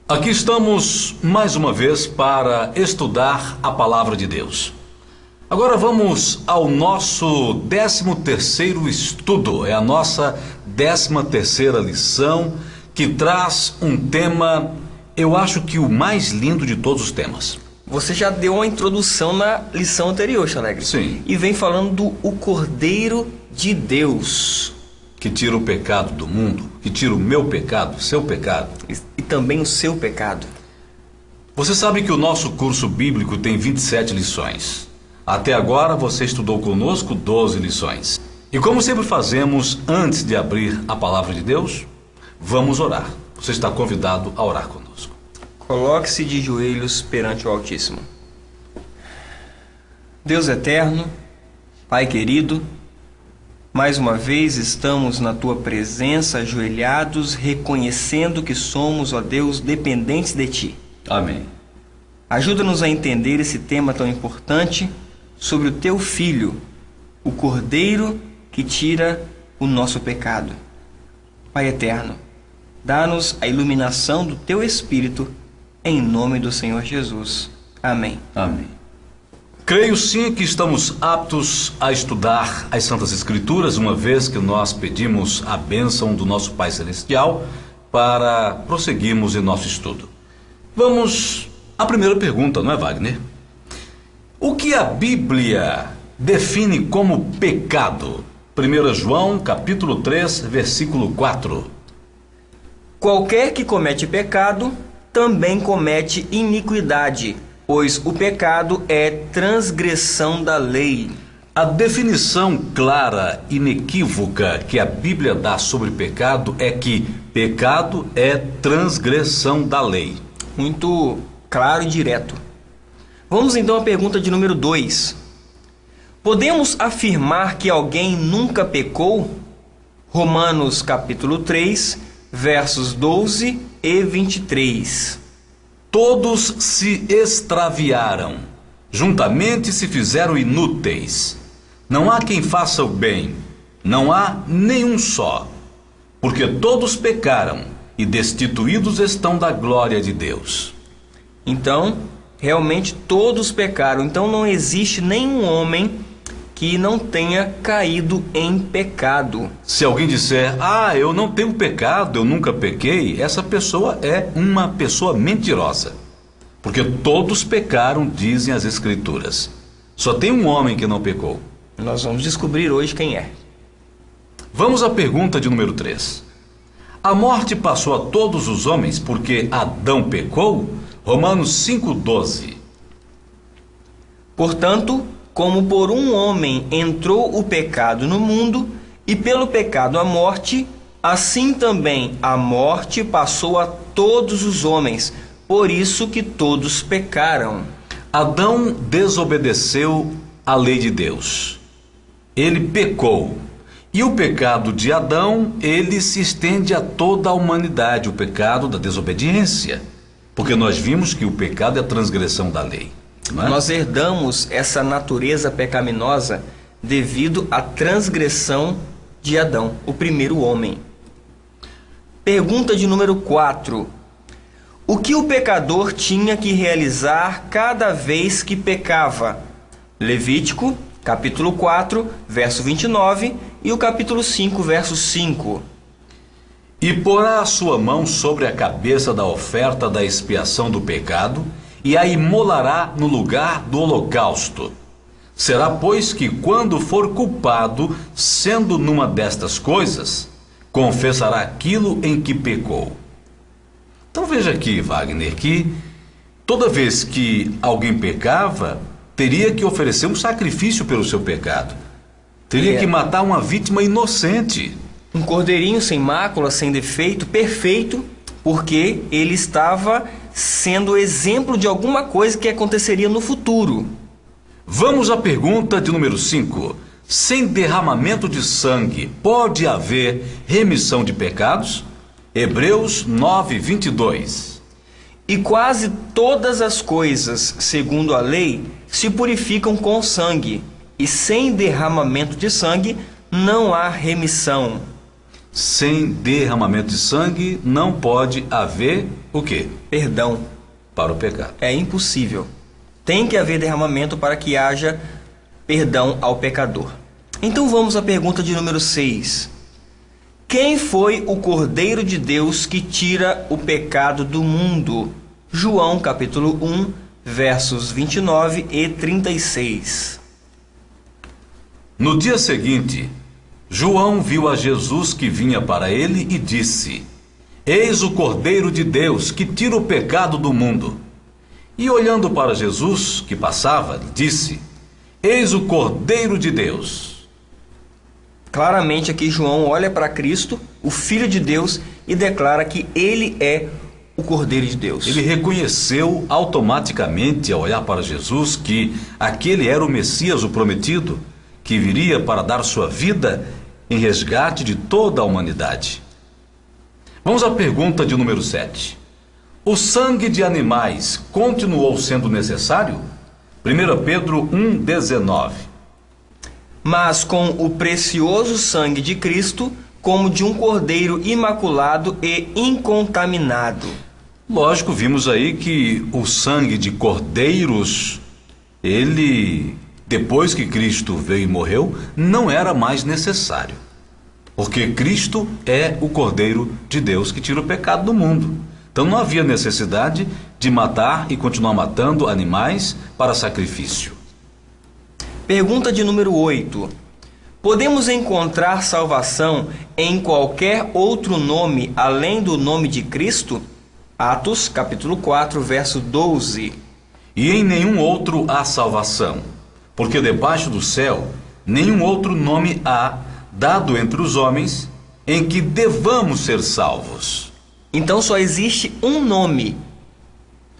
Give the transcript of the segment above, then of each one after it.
Aqui estamos mais uma vez para estudar a Palavra de Deus. Agora vamos ao nosso 13º estudo, é a nossa 13ª lição, que traz um tema, eu acho que o mais lindo de todos os temas. Você já deu uma introdução na lição anterior, Chalegre. Sim. E vem falando do Cordeiro de Deus. Que tira o pecado do mundo, que tira o meu pecado, o seu pecado. E também o seu pecado. Você sabe que o nosso curso bíblico tem 27 lições. Até agora você estudou conosco 12 lições. E como sempre fazemos antes de abrir a palavra de Deus, vamos orar. Você está convidado a orar conosco. Coloque-se de joelhos perante o Altíssimo. Deus eterno, Pai querido, mais uma vez estamos na Tua presença, ajoelhados, reconhecendo que somos, ó Deus, dependentes de Ti. Amém. Ajuda-nos a entender esse tema tão importante sobre o Teu Filho, o Cordeiro que tira o nosso pecado. Pai eterno, dá-nos a iluminação do Teu Espírito, em nome do Senhor Jesus. Amém. Amém. Creio sim que estamos aptos a estudar as Santas Escrituras, uma vez que nós pedimos a bênção do nosso Pai Celestial para prosseguirmos em nosso estudo. Vamos à primeira pergunta, não é, Wagner? O que a Bíblia define como pecado? 1 João, capítulo 3, versículo 4. Qualquer que comete pecado, também comete iniquidade, pois o pecado é transgressão da lei. A definição clara, inequívoca que a Bíblia dá sobre pecado é que pecado é transgressão da lei. Muito claro e direto. Vamos então à pergunta de número 2. Podemos afirmar que alguém nunca pecou? Romanos capítulo 3, versos 12 e 23. Todos se extraviaram, juntamente se fizeram inúteis. Não há quem faça o bem, não há nenhum só, porque todos pecaram e destituídos estão da glória de Deus. Então, realmente todos pecaram. Então não existe nenhum homem que não tenha caído em pecado. Se alguém disser, eu não tenho pecado, eu nunca pequei, essa pessoa é uma pessoa mentirosa. Porque todos pecaram, dizem as Escrituras. Só tem um homem que não pecou. Nós vamos descobrir hoje quem é. Vamos à pergunta de número 3. A morte passou a todos os homens porque Adão pecou? Romanos 5,12. Portanto, como por um homem entrou o pecado no mundo, e pelo pecado a morte, assim também a morte passou a todos os homens, por isso que todos pecaram. Adão desobedeceu à lei de Deus. Ele pecou. E o pecado de Adão, ele se estende a toda a humanidade, o pecado da desobediência. Porque nós vimos que o pecado é a transgressão da lei. Nós herdamos essa natureza pecaminosa devido à transgressão de Adão, o primeiro homem. Pergunta de número 4. O que o pecador tinha que realizar cada vez que pecava? Levítico, capítulo 4, verso 29 e o capítulo 5, verso 5. E porá a sua mão sobre a cabeça da oferta da expiação do pecado, e a imolará no lugar do holocausto. Será, pois, que quando for culpado, sendo numa destas coisas, confessará aquilo em que pecou. Então veja aqui, Wagner, que toda vez que alguém pecava, teria que oferecer um sacrifício pelo seu pecado. Teria que matar uma vítima inocente. Um cordeirinho sem mácula, sem defeito, perfeito, porque ele estava sendo exemplo de alguma coisa que aconteceria no futuro. Vamos à pergunta de número 5. Sem derramamento de sangue, pode haver remissão de pecados? Hebreus 9, 22. E quase todas as coisas, segundo a lei, se purificam com sangue, e sem derramamento de sangue não há remissão. Sem derramamento de sangue não pode haver o quê? Perdão. Para o pecado. É impossível. Tem que haver derramamento para que haja perdão ao pecador. Então vamos à pergunta de número 6. Quem foi o Cordeiro de Deus que tira o pecado do mundo? João capítulo 1, versos 29 e 36. No dia seguinte, João viu a Jesus que vinha para ele e disse: Eis o Cordeiro de Deus que tira o pecado do mundo. E olhando para Jesus que passava, disse: Eis o Cordeiro de Deus. Claramente aqui João olha para Cristo, o Filho de Deus, e declara que ele é o Cordeiro de Deus. Ele reconheceu automaticamente ao olhar para Jesus que aquele era o Messias, o prometido, que viria para dar sua vida em resgate de toda a humanidade. Vamos à pergunta de número 7. O sangue de animais continuou sendo necessário? 1 Pedro 1,19. Mas com o precioso sangue de Cristo, como de um cordeiro imaculado e incontaminado. Lógico, vimos aí que o sangue de cordeiros, ele, depois que Cristo veio e morreu, não era mais necessário. Porque Cristo é o Cordeiro de Deus que tira o pecado do mundo. Então não havia necessidade de matar e continuar matando animais para sacrifício. Pergunta de número 8. Podemos encontrar salvação em qualquer outro nome além do nome de Cristo? Atos, capítulo 4, verso 12. E em nenhum outro há salvação, porque debaixo do céu nenhum outro nome há dado entre os homens em que devamos ser salvos. Então só existe um nome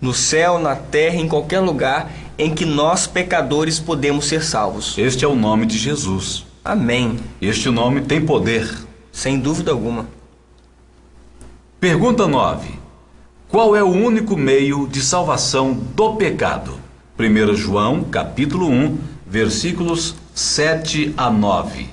no céu, na terra, em qualquer lugar em que nós pecadores podemos ser salvos. Este é o nome de Jesus. Amém. Este nome tem poder. Sem dúvida alguma. Pergunta 9. Qual é o único meio de salvação do pecado? 1 João, capítulo 1, versículos 7 a 9.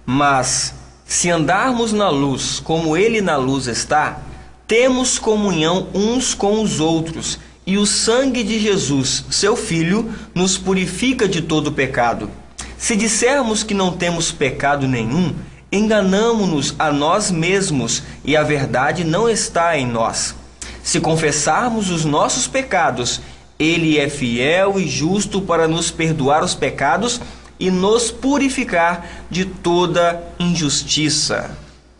Mas, se andarmos na luz, como ele na luz está, temos comunhão uns com os outros, e o sangue de Jesus, seu Filho, nos purifica de todo pecado. Se dissermos que não temos pecado nenhum, enganamo-nos a nós mesmos, e a verdade não está em nós. Se confessarmos os nossos pecados, ele é fiel e justo para nos perdoar os pecados e nos purificar de toda injustiça.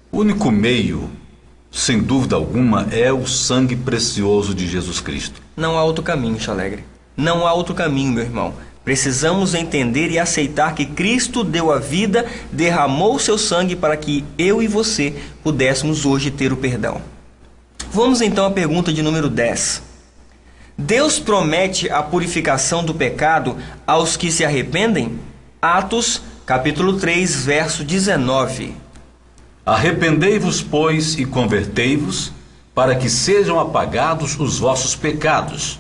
O único meio, sem dúvida alguma, é o sangue precioso de Jesus Cristo. Não há outro caminho, Chalegre. Não há outro caminho, meu irmão. Precisamos entender e aceitar que Cristo deu a vida, derramou seu sangue para que eu e você pudéssemos hoje ter o perdão. Vamos então à pergunta de número 10. Deus promete a purificação do pecado aos que se arrependem? Atos, capítulo 3, verso 19. Arrependei-vos, pois, e convertei-vos, para que sejam apagados os vossos pecados,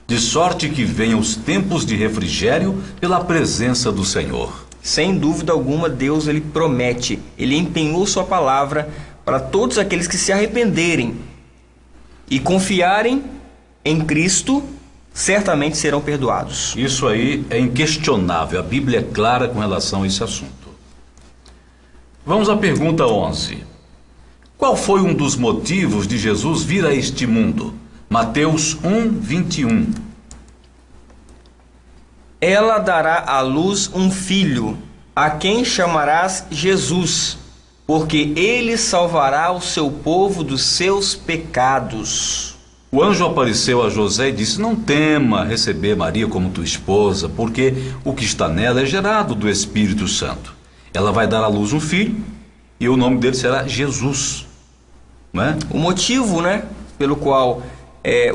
de sorte que venham os tempos de refrigério pela presença do Senhor. Sem dúvida alguma, Deus ele promete, ele empenhou sua palavra para todos aqueles que se arrependerem e confiarem em Cristo, certamente serão perdoados. Isso aí é inquestionável, a Bíblia é clara com relação a esse assunto. Vamos à pergunta 11. Qual foi um dos motivos de Jesus vir a este mundo? Mateus 1, 21. Ela dará à luz um filho, a quem chamarás Jesus, porque ele salvará o seu povo dos seus pecados. O anjo apareceu a José e disse: não tema receber Maria como tua esposa, porque o que está nela é gerado do Espírito Santo. Ela vai dar à luz um filho e o nome dele será Jesus. Não é? O motivo, pelo qual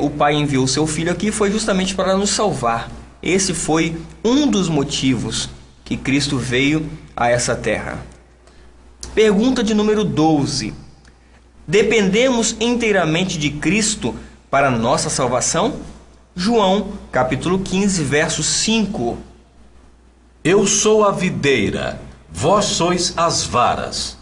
o pai enviou seu filho aqui foi justamente para nos salvar. Esse foi um dos motivos que Cristo veio a essa terra. Pergunta de número 12. Dependemos inteiramente de Cristo para nossa salvação? João, capítulo 15, verso 5. Eu sou a videira, vós sois as varas.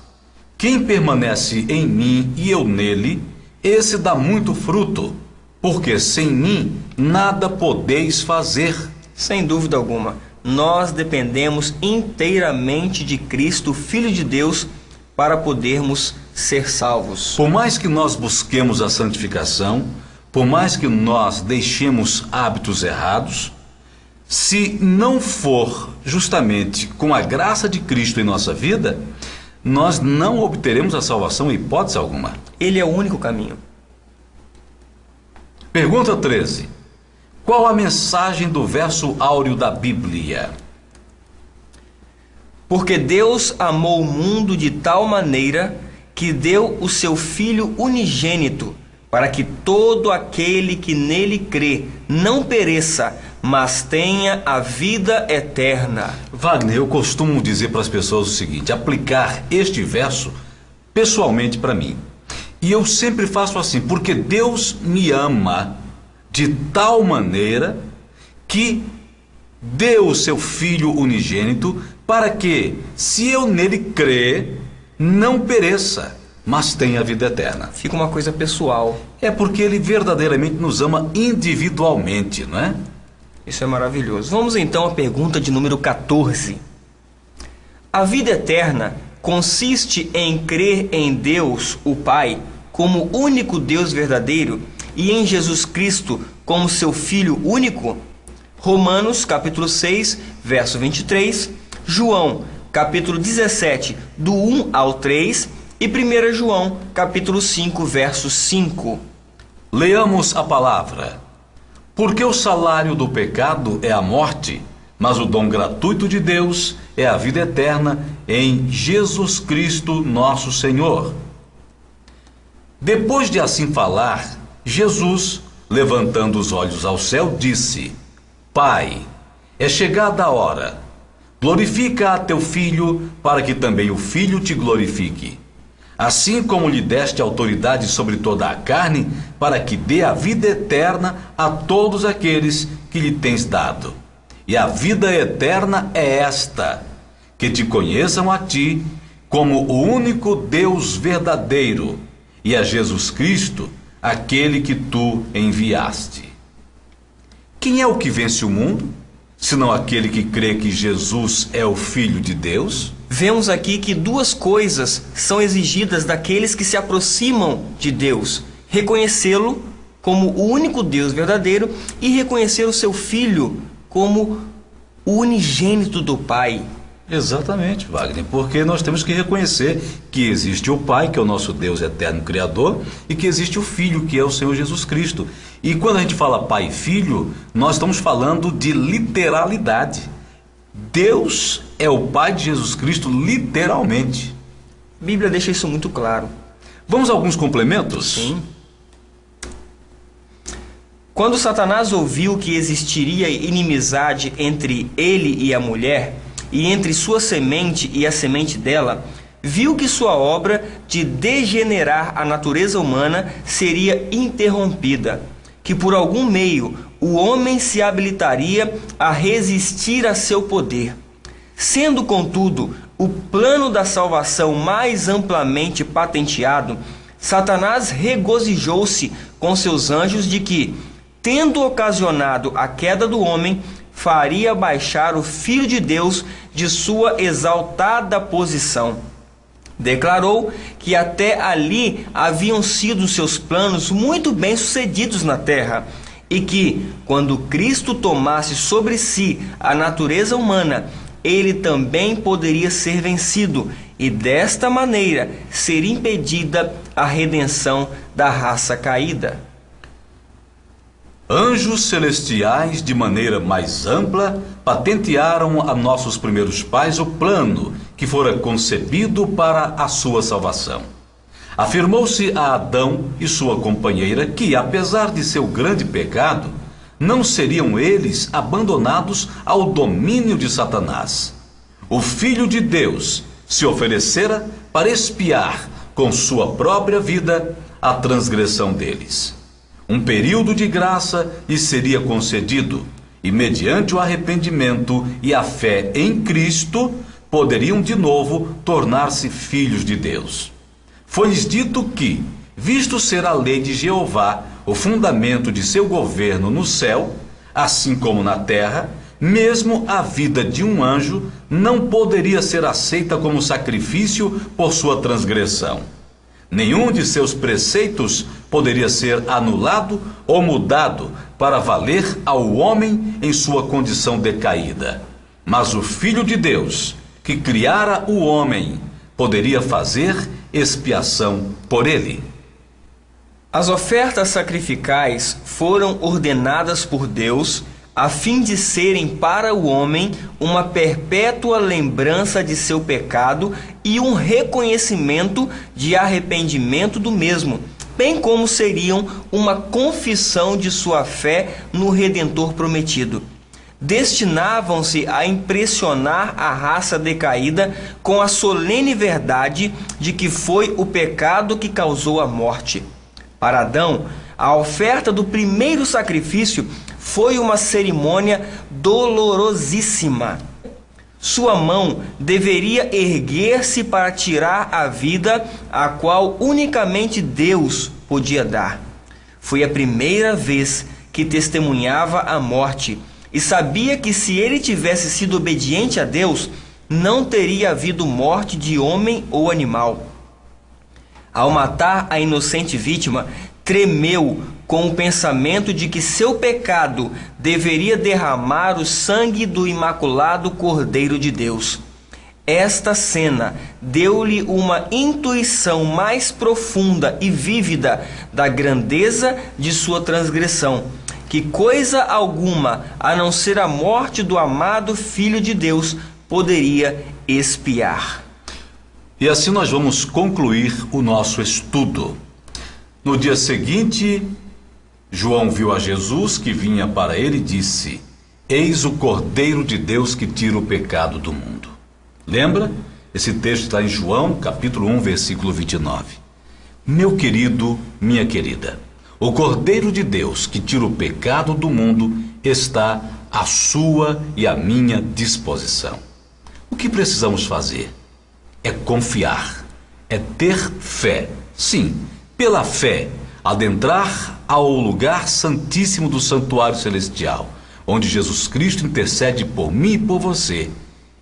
Quem permanece em mim e eu nele, esse dá muito fruto, porque sem mim nada podeis fazer. Sem dúvida alguma, nós dependemos inteiramente de Cristo, Filho de Deus, para podermos ser salvos. Por mais que nós busquemos a santificação, por mais que nós deixemos hábitos errados, se não for justamente com a graça de Cristo em nossa vida, nós não obteremos a salvação em hipótese alguma. Ele é o único caminho. Pergunta 13. Qual a mensagem do verso áureo da Bíblia? Porque Deus amou o mundo de tal maneira que deu o seu Filho unigênito, para que todo aquele que nele crê não pereça, mas tenha a vida eterna. Wagner, eu costumo dizer para as pessoas o seguinte, aplicar este verso pessoalmente para mim. E eu sempre faço assim, porque Deus me ama de tal maneira que deu o seu Filho unigênito para que, se eu nele crer, não pereça, mas tenha a vida eterna. Fica uma coisa pessoal. É porque ele verdadeiramente nos ama individualmente, não é? Isso é maravilhoso. Vamos então à pergunta de número 14. A vida eterna consiste em crer em Deus, o Pai, como único Deus verdadeiro e em Jesus Cristo como seu Filho único? Romanos capítulo 6, verso 23, João capítulo 17, do 1 ao 3 e 1 João capítulo 5, verso 5. Leamos a palavra. Porque o salário do pecado é a morte, mas o dom gratuito de Deus é a vida eterna em Jesus Cristo nosso Senhor. Depois de assim falar, Jesus, levantando os olhos ao céu, disse: Pai, é chegada a hora. Glorifica a teu Filho, para que também o Filho te glorifique. Assim como lhe deste autoridade sobre toda a carne, para que dê a vida eterna a todos aqueles que lhe tens dado. E a vida eterna é esta: que te conheçam a ti, como o único Deus verdadeiro, e a Jesus Cristo, aquele que tu enviaste. Quem é o que vence o mundo, senão aquele que crê que Jesus é o Filho de Deus? Vemos aqui que duas coisas são exigidas daqueles que se aproximam de Deus: reconhecê-lo como o único Deus verdadeiro e reconhecer o seu Filho como o unigênito do Pai. Exatamente, Wagner, porque nós temos que reconhecer que existe o Pai, que é o nosso Deus eterno Criador, e que existe o Filho, que é o Senhor Jesus Cristo. E quando a gente fala Pai e Filho, nós estamos falando de literalidade. Deus é o Pai de Jesus Cristo, literalmente. A Bíblia deixa isso muito claro. Vamos a alguns complementos? Sim. Quando Satanás ouviu que existiria inimizade entre ele e a mulher, e entre sua semente e a semente dela, viu que sua obra de degenerar a natureza humana seria interrompida, que por algum meio o homem se habilitaria a resistir a seu poder. Sendo, contudo, o plano da salvação mais amplamente patenteado, Satanás regozijou-se com seus anjos de que, tendo ocasionado a queda do homem, faria baixar o Filho de Deus de sua exaltada posição. Declarou que até ali haviam sido seus planos muito bem sucedidos na terra, e que, quando Cristo tomasse sobre si a natureza humana, ele também poderia ser vencido, e desta maneira ser impedida a redenção da raça caída. Anjos celestiais, de maneira mais ampla, patentearam a nossos primeiros pais o plano que fora concebido para a sua salvação. Afirmou-se a Adão e sua companheira que, apesar de seu grande pecado, não seriam eles abandonados ao domínio de Satanás. O Filho de Deus se oferecera para expiar com sua própria vida a transgressão deles. Um período de graça lhe seria concedido, e mediante o arrependimento e a fé em Cristo, poderiam de novo tornar-se filhos de Deus. Foi-lhes dito que, visto ser a lei de Jeová o fundamento de seu governo no céu, assim como na terra, mesmo a vida de um anjo não poderia ser aceita como sacrifício por sua transgressão. Nenhum de seus preceitos poderia ser anulado ou mudado para valer ao homem em sua condição decaída. Mas o Filho de Deus, que criara o homem, poderia fazer expiação por ele. As ofertas sacrificais foram ordenadas por Deus a fim de serem para o homem uma perpétua lembrança de seu pecado e um reconhecimento de arrependimento do mesmo, bem como seriam uma confissão de sua fé no Redentor prometido. Destinavam-se a impressionar a raça decaída com a solene verdade de que foi o pecado que causou a morte. Para Adão, a oferta do primeiro sacrifício foi uma cerimônia dolorosíssima. Sua mão deveria erguer-se para tirar a vida, a qual unicamente Deus podia dar. Foi a primeira vez que testemunhava a morte e sabia que se ele tivesse sido obediente a Deus, não teria havido morte de homem ou animal. Ao matar a inocente vítima, tremeu com o pensamento de que seu pecado deveria derramar o sangue do imaculado Cordeiro de Deus. Esta cena deu-lhe uma intuição mais profunda e vívida da grandeza de sua transgressão, que coisa alguma, a não ser a morte do amado Filho de Deus, poderia expiar. E assim nós vamos concluir o nosso estudo. No dia seguinte, João viu a Jesus que vinha para ele e disse: Eis o Cordeiro de Deus que tira o pecado do mundo. Lembra? Esse texto está em João, capítulo 1, versículo 29. Meu querido, minha querida, o Cordeiro de Deus que tira o pecado do mundo está à sua e à minha disposição. O que precisamos fazer? É confiar, é ter fé. Sim, pela fé, adentrar ao lugar santíssimo do santuário celestial, onde Jesus Cristo intercede por mim e por você,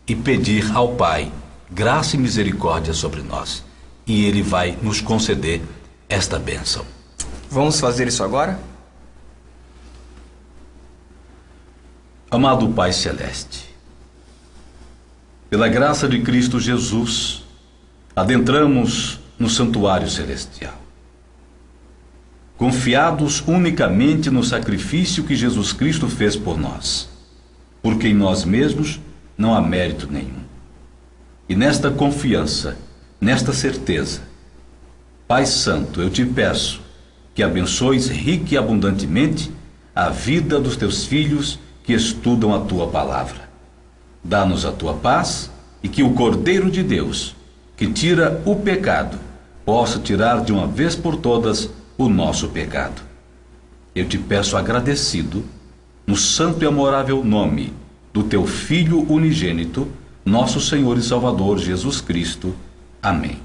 e pedir ao Pai graça e misericórdia sobre nós. E Ele vai nos conceder esta bênção. Vamos fazer isso agora? Amado Pai Celeste, pela graça de Cristo Jesus, adentramos no santuário celestial, confiados unicamente no sacrifício que Jesus Cristo fez por nós, porque em nós mesmos não há mérito nenhum. E nesta confiança, nesta certeza, Pai Santo, eu te peço que abençoes rica e abundantemente a vida dos teus filhos que estudam a tua palavra. Dá-nos a tua paz e que o Cordeiro de Deus, que tira o pecado, possa tirar de uma vez por todas o nosso pecado. Eu te peço agradecido, no santo e amorável nome do teu Filho unigênito, nosso Senhor e Salvador Jesus Cristo. Amém.